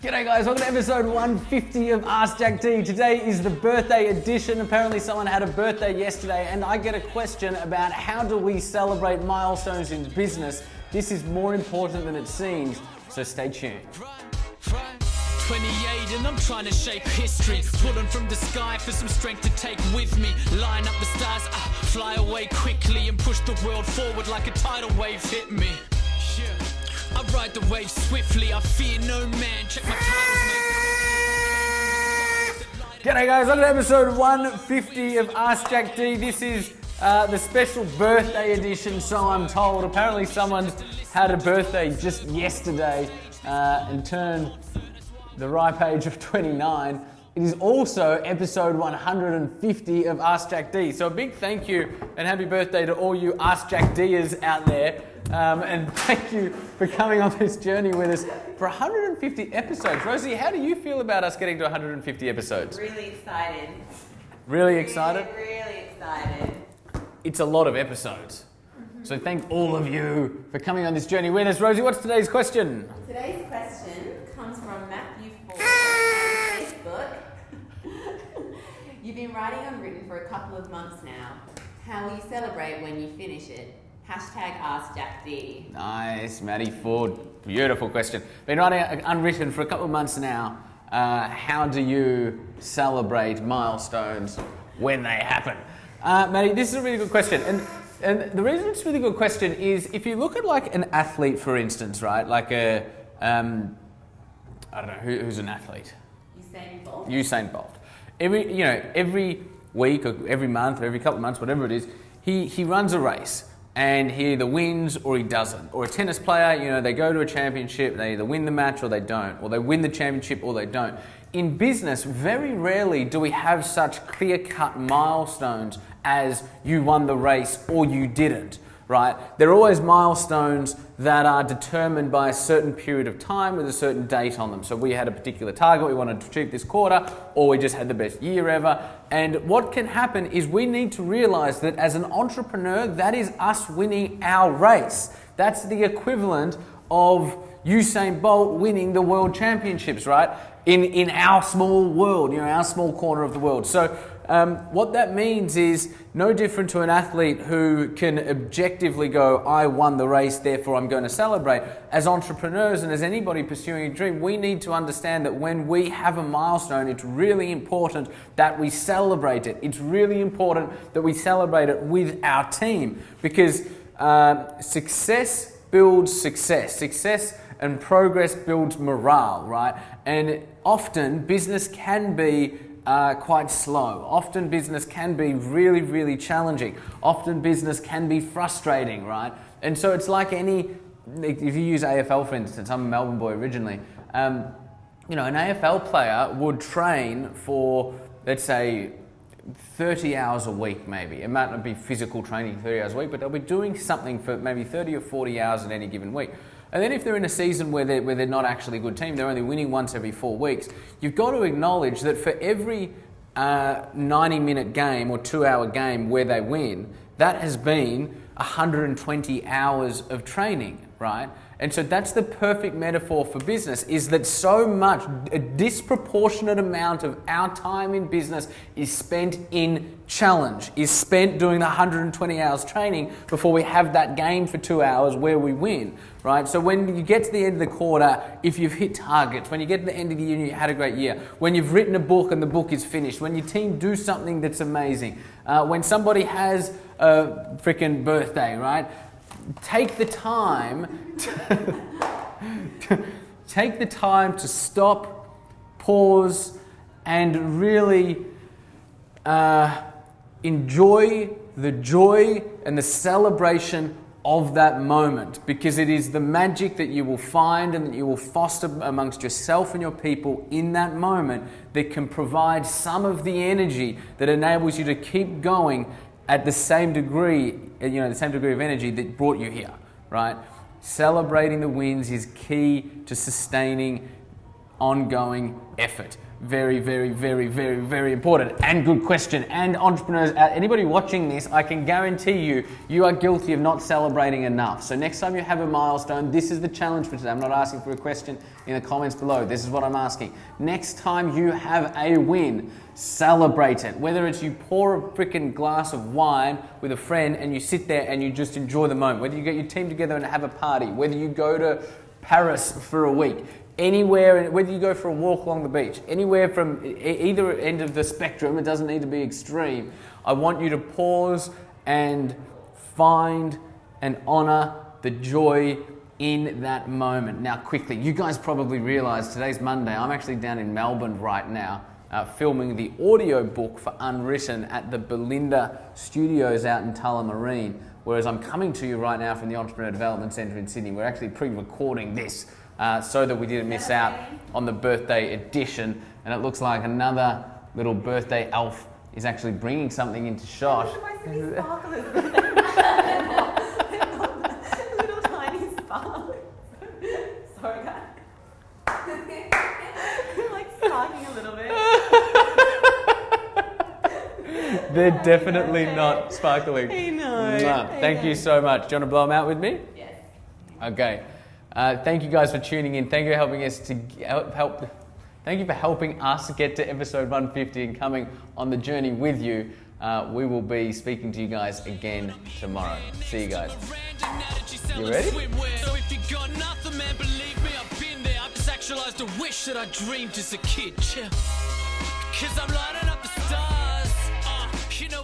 G'day guys, welcome to episode 150 of Ask Jack D. Today is the birthday edition. Apparently someone had a birthday yesterday and I get a question about how do we celebrate milestones in business. This is more important than it seems, so stay tuned. 28 and I'm trying to shape history, pulling from the sky for some strength to take with me, line up the stars, fly away quickly and push the world forward like a tidal wave hit me. I ride the wave swiftly, I fear no man, check my titles, mate. G'day guys, welcome to episode 150 of Ask Jack D. This is the special birthday edition, so I'm told. Apparently someone had a birthday just yesterday and turned the ripe age of 29. It is also episode 150 of Ask Jack D. So a big thank you and happy birthday to all you Ask Jack D'ers out there. And thank you for coming on this journey with us for 150 episodes. Rosie, how do you feel about us getting to 150 episodes? Really excited. Really excited? Really excited. It's a lot of episodes. So thank all of you for coming on this journey with us. Rosie, what's today's question? Today's question comes from Matthew Ford on Facebook. You've been writing unwritten for a couple of months now. How will you celebrate when you finish it? Hashtag Ask Jack D. Nice, Matty Ford. Beautiful question. Been writing unwritten for a couple of months now. How do you celebrate milestones when they happen? Matty, this is a really good question. And the reason it's a really good question is if you look at like an athlete, for instance, right? Like I don't know, who's an athlete? Usain Bolt. Every week or every month or every couple of months, whatever it is, he runs a race. And he either wins or he doesn't. Or a tennis player, they go to a championship, they either win the match or they don't. Or they win the championship or they don't. In business, very rarely do we have such clear-cut milestones as you won the race or you didn't, right? There are always milestones that are determined by a certain period of time with a certain date on them. So we had a particular target, we wanted to achieve this quarter, or we just had the best year ever. And what can happen is we need to realize that as an entrepreneur, that is us winning our race. That's the equivalent of Usain Bolt winning the world championships, right? In our small world, our small corner of the world. So what that means is no different to an athlete who can objectively go, I won the race, therefore I'm going to celebrate. As entrepreneurs and as anybody pursuing a dream, we need to understand that when we have a milestone, it's really important that we celebrate it. It's really important that we celebrate it with our team because success builds success. Success and progress builds morale, right? And often business can be quite slow. Often business can be really, really challenging. Often business can be frustrating, right? And so it's like if you use AFL for instance, I'm a Melbourne boy originally, an AFL player would train for, let's say, 30 hours a week maybe. It might not be physical training 30 hours a week, but they'll be doing something for maybe 30 or 40 hours in any given week. And then if they're in a season where they're not actually a good team, they're only winning once every 4 weeks, you've got to acknowledge that for every 90-minute game or 2-hour game where they win, that has been 120 hours of training, right? And so that's the perfect metaphor for business, is that so much, a disproportionate amount of our time in business is spent in challenge, is spent doing the 120 hours training before we have that game for 2 hours where we win, right? So when you get to the end of the quarter, if you've hit targets, when you get to the end of the year and you had a great year, when you've written a book and the book is finished, when your team do something that's amazing, when somebody has a freaking birthday, right? Take the time to stop, pause, and really enjoy the joy and the celebration of that moment, because it is the magic that you will find and that you will foster amongst yourself and your people in that moment that can provide some of the energy that enables you to keep going at the same degree, the same degree of energy that brought you here, right? Celebrating the wins is key to sustaining ongoing effort. Very, very, very, very, very important and good question. And entrepreneurs, anybody watching this, I can guarantee you, you are guilty of not celebrating enough. So next time you have a milestone, this is the challenge for today. I'm not asking for a question in the comments below. This is what I'm asking. Next time you have a win, celebrate it. Whether it's you pour a freaking glass of wine with a friend and you sit there and you just enjoy the moment. Whether you get your team together and have a party. Whether you go to Paris for a week. Anywhere, whether you go for a walk along the beach, anywhere from either end of the spectrum, it doesn't need to be extreme. I want you to pause and find and honor the joy in that moment. Now, quickly, you guys probably realize today's Monday. I'm actually down in Melbourne right now, filming the audio book for Unwritten at the Belinda Studios out in Tullamarine. Whereas I'm coming to you right now from the Entrepreneur Development Centre in Sydney. We're actually pre-recording this so that we didn't miss out on the birthday edition. And it looks like another little birthday elf is actually bringing something into shot. Little tiny sparkles. Sorry, guys. I'm like sparking a little bit. They're definitely not sparkling. I know. No. Thank you so much. Do you want to blow them out with me? Yes. Okay. Thank you guys for tuning in. Thank you for helping us to help. Thank you for helping us get to episode 150 and coming on the journey with you. We will be speaking to you guys again tomorrow. See you guys. You ready? So if you got nothing, man, believe me, I've been there. I've just actualized a wish that I dreamed as a kid. Cause I'm lighting up the stars. You know